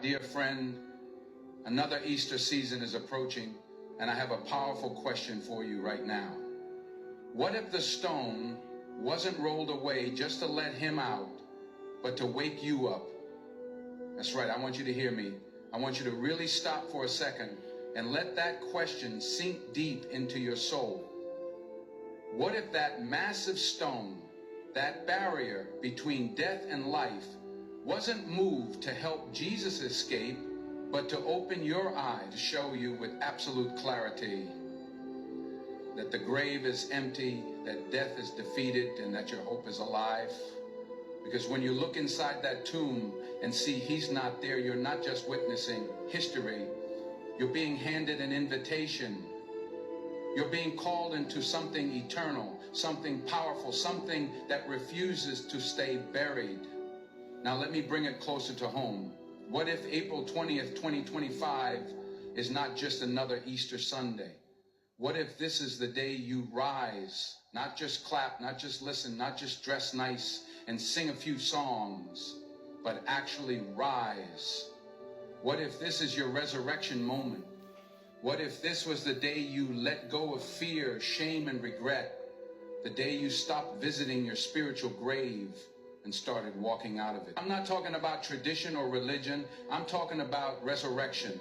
dear friend, another Easter season is approaching, and I have a powerful question for you right now. What if the stone wasn't rolled away just to let him out, but to wake you up? That's right, I want you to hear me. I want you to really stop for a second and let that question sink deep into your soul. What if that massive stone, that barrier between death and life, wasn't moved to help Jesus escape, but to open your eye to show you with absolute clarity that the grave is empty, that death is defeated, and that your hope is alive? Because when you look inside that tomb and see he's not there, you're not just witnessing history, you're being handed an invitation. You're being called into something eternal, something powerful, something that refuses to stay buried. Now let me bring it closer to home. What if April 20th, 2025 is not just another Easter Sunday? What if this is the day you rise, not just clap, not just listen, not just dress nice and sing a few songs, but actually rise? What if this is your resurrection moment? What if this was the day you let go of fear, shame, and regret? The day you stopped visiting your spiritual grave and started walking out of it. I'm not talking about tradition or religion. I'm talking about resurrection.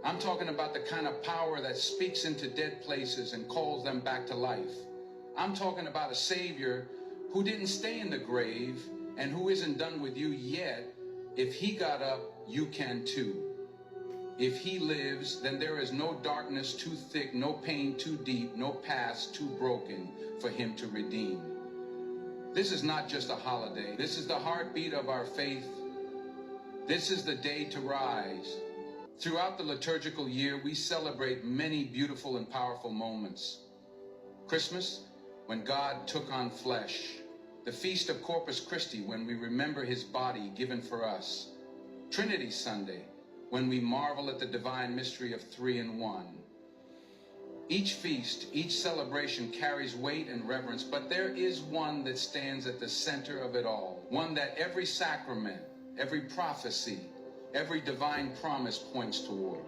I'm talking about the kind of power that speaks into dead places and calls them back to life. I'm talking about a Savior who didn't stay in the grave and who isn't done with you yet. If he got up, you can too. If he lives, then there is no darkness too thick, no pain too deep, no past too broken for him to redeem. This is not just a holiday. This is the heartbeat of our faith. This is the day to rise. Throughout the liturgical year, we celebrate many beautiful and powerful moments. Christmas, when God took on flesh. The Feast of Corpus Christi, when we remember his body given for us. Trinity Sunday, when we marvel at the divine mystery of three in one. Each feast, each celebration carries weight and reverence, but there is one that stands at the center of it all. One that every sacrament, every prophecy, every divine promise points toward.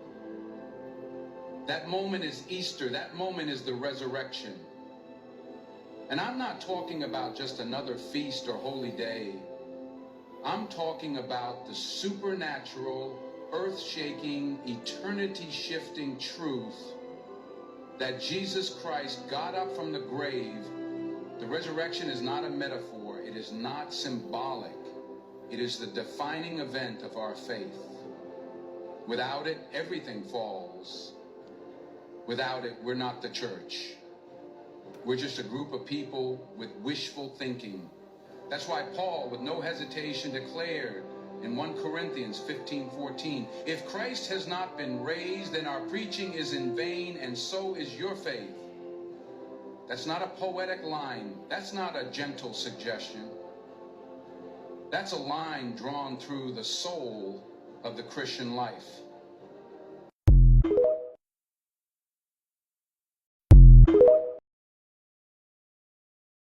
That moment is Easter. That moment is the resurrection. And I'm not talking about just another feast or holy day. I'm talking about the supernatural, earth-shaking, eternity-shifting truth that Jesus Christ got up from the grave. The resurrection is not a metaphor. It is not symbolic. It is the defining event of our faith. Without it, everything falls. Without it, we're not the church. We're just a group of people with wishful thinking. That's why Paul, with no hesitation, declared in 1 Corinthians 15:14, if Christ has not been raised, then our preaching is in vain, and so is your faith. That's not a poetic line. That's not a gentle suggestion. That's a line drawn through the soul of the Christian life.